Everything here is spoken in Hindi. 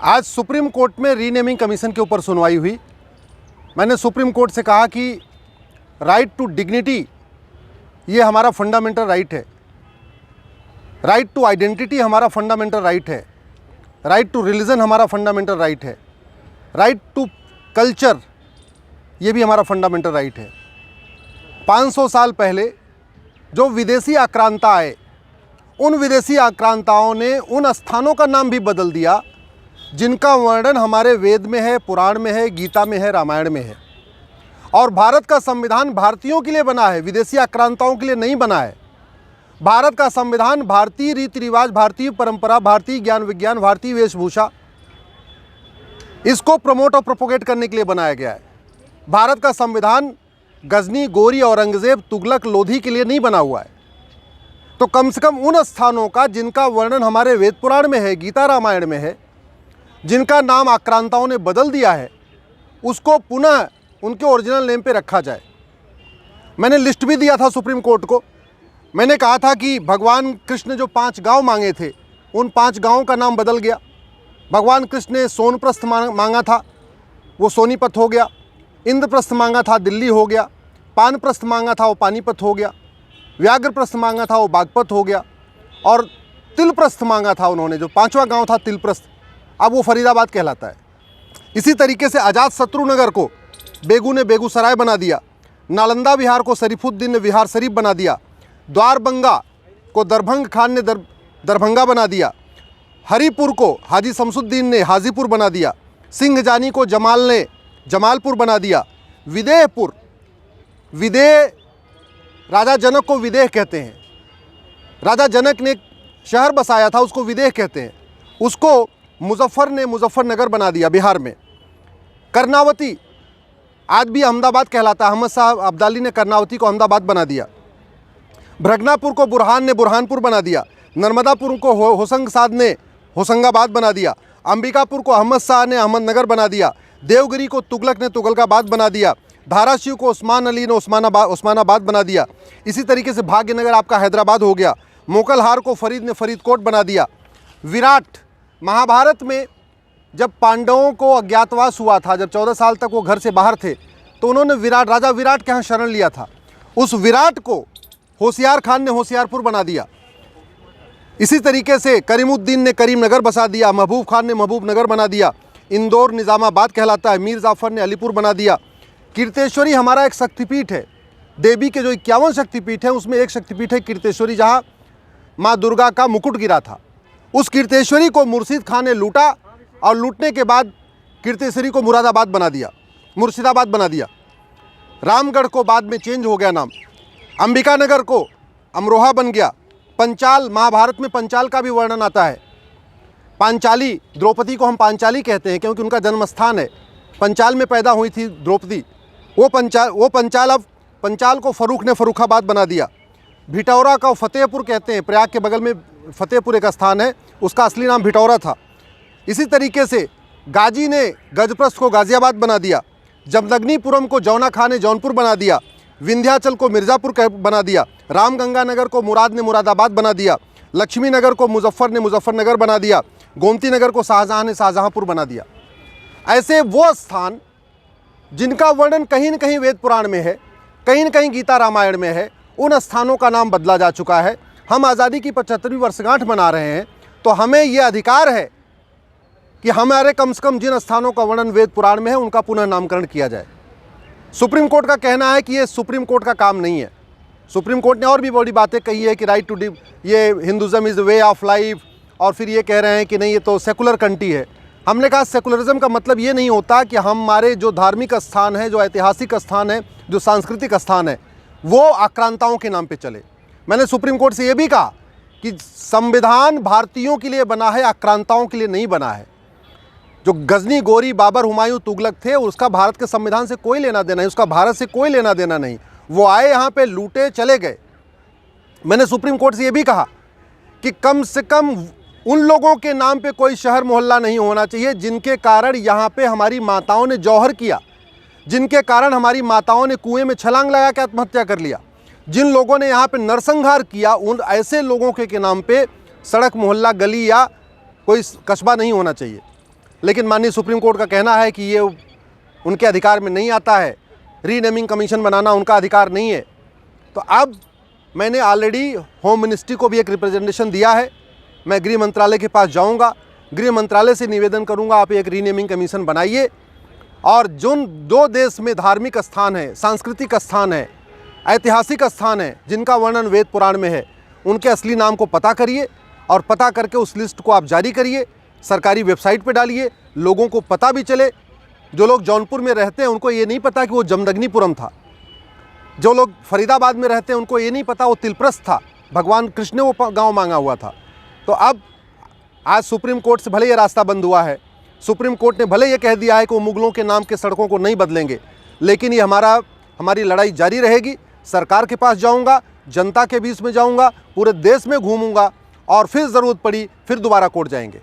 आज सुप्रीम कोर्ट में रीनेमिंग कमीशन के ऊपर सुनवाई हुई। मैंने सुप्रीम कोर्ट से कहा कि राइट टू डिग्निटी ये हमारा फंडामेंटल राइट है, राइट टू आइडेंटिटी हमारा फंडामेंटल राइट है, राइट टू रिलीजन हमारा फंडामेंटल राइट है, राइट टू कल्चर ये भी हमारा फंडामेंटल राइट है। 500 साल पहले जो विदेशी आक्रांता आए, उन विदेशी आक्रांताओं ने उन स्थानों का नाम भी बदल दिया जिनका वर्णन हमारे वेद में है, पुराण में है, गीता में है, रामायण में है। और भारत का संविधान भारतीयों के लिए बना है, विदेशी आक्रांताओं के लिए नहीं बना है। भारत का संविधान भारतीय रीति रिवाज, भारतीय परंपरा, भारतीय ज्ञान विज्ञान, भारतीय वेशभूषा, इसको प्रमोट और प्रोपोगेट करने के लिए बनाया गया है। भारत का संविधान गजनी, गोरी, औरंगजेब, तुगलक, लोधी के लिए नहीं बना हुआ है। तो कम से कम उन स्थानों का जिनका वर्णन हमारे वेद पुराण में है, गीता रामायण में है, जिनका नाम आक्रांताओं ने बदल दिया है, उसको पुनः उनके ओरिजिनल नेम पे रखा जाए। मैंने लिस्ट भी दिया था सुप्रीम कोर्ट को। मैंने कहा था कि भगवान कृष्ण ने जो 5 गांव मांगे थे, उन 5 गांवों का नाम बदल गया। भगवान कृष्ण ने सोनप्रस्थ मांगा था, वो सोनीपत हो गया। इंद्रप्रस्थ मांगा था, दिल्ली हो गया। पानप्रस्थ मांगा था, वो पानीपत हो गया। व्याघ्रप्रस्थ मांगा था, वो बागपत हो गया। और तिलप्रस्थ मांगा था उन्होंने, जो 5वां गांव था तिलप्रस्थ, अब वो फरीदाबाद कहलाता है। इसी तरीके से अजातशत्रु नगर को बेगू ने बेगूसराय बना दिया। नालंदा विहार को शरीफुद्दीन ने विहार शरीफ बना दिया। द्वारबंगा को दरभंग खान ने दरभंगा बना दिया। हरिपुर को हाजी शमसुद्दीन ने हाजीपुर बना दिया। सिंहजानी को जमाल ने जमालपुर बना दिया। विदेह राजा जनक को विदेह कहते हैं। राजा जनक ने एक शहर बसाया था, उसको विदेह कहते हैं। उसको मुजफ्फर ने मुजफ्फरनगर बना दिया बिहार में। कर्नावती आज भी अहमदाबाद कहलाता है, अहमद साहब अब्दाली ने कर्नावती को अहमदाबाद बना दिया। भ्रगनापुर को बुरहान ने बुरहानपुर बना दिया। नर्मदापुर को होशंग साद ने होशंगाबाद बना दिया। अंबिकापुर को अहमद शाह ने अहमदनगर बना दिया। देवगिरी को तुगलक ने तुगलकाबाद बना दिया। धाराशिव को उस्मान अली ने उस्मानाबाद बना दिया। इसी तरीके से भाग्यनगर आपका हैदराबाद हो गया। मोकलहार को फरीद ने फरीदकोट बना दिया। विराट, महाभारत में जब पांडवों को अज्ञातवास हुआ था, जब 14 साल तक वो घर से बाहर थे, तो उन्होंने राजा विराट के यहाँ शरण लिया था। उस विराट को होशियार खान ने होशियारपुर बना दिया। इसी तरीके से करीमुद्दीन ने करीमनगर बसा दिया। महबूब खान ने महबूबनगर बना दिया। इंदौर निज़ामाबाद कहलाता है। मीर जाफ़र ने अलीपुर बना दिया। कीर्तेश्वरी हमारा एक शक्तिपीठ है। देवी के जो 51 शक्तिपीठ हैं उसमें एक शक्तिपीठ है कीर्तेश्वरी, जहाँ माँ दुर्गा का मुकुट गिरा था। उस कीर्तेश्वरी को मुर्शिद खान ने लूटा और लूटने के बाद कीर्तेश्वरी को मुर्शिदाबाद बना दिया। रामगढ़ को बाद में चेंज हो गया नाम। अंबिकानगर को अमरोहा बन गया। पंचाल, महाभारत में पंचाल का भी वर्णन आता है। पांचाली, द्रौपदी को हम पांचाली कहते हैं क्योंकि उनका जन्म स्थान है। पंचाल में पैदा हुई थी द्रौपदी। वो पंचाल अब पंचाल को फरूख ने फरूखाबाद बना दिया। भिटौरा का फतेहपुर कहते हैं, प्रयाग के बगल में फतेहपुर एक स्थान है, उसका असली नाम भिटौरा था। इसी तरीके से गाजी ने गजप्रस्थ को गाजियाबाद बना दिया। जमदग्नीपुरम को जौना खान ने जौनपुर बना दिया। विंध्याचल को मिर्ज़ापुर बना दिया। रामगंगानगर को मुराद ने मुरादाबाद बना दिया। लक्ष्मी नगर को मुजफ्फर ने मुजफ्फरनगर बना दिया। गोमती नगर को शाहजहाँ ने शाहजहाँपुर बना दिया। ऐसे वो स्थान जिनका वर्णन कहीं न कहीं वेद पुराण में है, कहीं न कहीं गीता रामायण में है, उन स्थानों का नाम बदला जा चुका है। हम आज़ादी की 75वीं वर्षगांठ मना रहे हैं, तो हमें ये अधिकार है कि हमारे कम से कम जिन स्थानों का वर्णन वेद पुराण में है उनका पुनः नामकरण किया जाए। सुप्रीम कोर्ट का कहना है कि ये सुप्रीम कोर्ट का काम नहीं है। सुप्रीम कोर्ट ने और भी बड़ी बातें कही है कि राइट टू ये Hinduism is way of life, और फिर ये कह रहे हैं कि नहीं ये तो सेकुलर कंट्री है। हमने कहा सेकुलरिज्म का मतलब ये नहीं होता कि हमारे जो धार्मिक स्थान है, जो ऐतिहासिक स्थान है, जो सांस्कृतिक स्थान है, वो आक्रांताओं के नाम पे चले। मैंने सुप्रीम कोर्ट से ये भी कहा कि संविधान भारतीयों के लिए बना है, आक्रांताओं के लिए नहीं बना है। जो गजनी, गोरी, बाबर, हुमायूं, तुगलक थे, उसका भारत के संविधान से कोई लेना देना नहीं, उसका भारत से कोई लेना देना नहीं। वो आए यहाँ पे, लूटे, चले गए। मैंने सुप्रीम कोर्ट से ये भी कहा कि कम से कम उन लोगों के नाम पे कोई शहर मोहल्ला नहीं होना चाहिए जिनके कारण यहाँ पे हमारी माताओं ने जौहर किया, जिनके कारण हमारी माताओं ने कुएं में छलांग लगा के आत्महत्या कर लिया, जिन लोगों ने यहाँ पे नरसंहार किया, उन ऐसे लोगों के नाम पे सड़क, मोहल्ला, गली या कोई कस्बा नहीं होना चाहिए। लेकिन माननीय सुप्रीम कोर्ट का कहना है कि ये उनके अधिकार में नहीं आता है, रीनेमिंग कमीशन बनाना उनका अधिकार नहीं है। तो अब मैंने ऑलरेडी होम मिनिस्ट्री को भी एक रिप्रेजेंटेशन दिया है। मैं गृह मंत्रालय के पास जाऊंगा, गृह मंत्रालय से निवेदन करूंगा आप एक रीनेमिंग कमीशन बनाइए, और जो देश में धार्मिक स्थान है, सांस्कृतिक स्थान है, ऐतिहासिक स्थान है जिनका वर्णन वेद पुराण में है, उनके असली नाम को पता करिए और पता करके उस लिस्ट को आप जारी करिए, सरकारी वेबसाइट पे डालिए, लोगों को पता भी चले। जो लोग जौनपुर में रहते हैं उनको ये नहीं पता कि वो जमदग्निपुरम था, जो लोग फरीदाबाद में रहते हैं उनको ये नहीं पता वो तिलप्रस्थ था, भगवान कृष्ण ने वो गांव मांगा हुआ था। तो अब आज सुप्रीम कोर्ट से भले ये रास्ता बंद हुआ है, सुप्रीम कोर्ट ने भले ये कह दिया है कि वो मुगलों के नाम के सड़कों को नहीं बदलेंगे, लेकिन ये हमारी लड़ाई जारी रहेगी। सरकार के पास जाऊंगा, जनता के बीच में जाऊंगा, पूरे देश में घूमूंगा और फिर ज़रूरत पड़ी फिर दोबारा कोर्ट जाएंगे।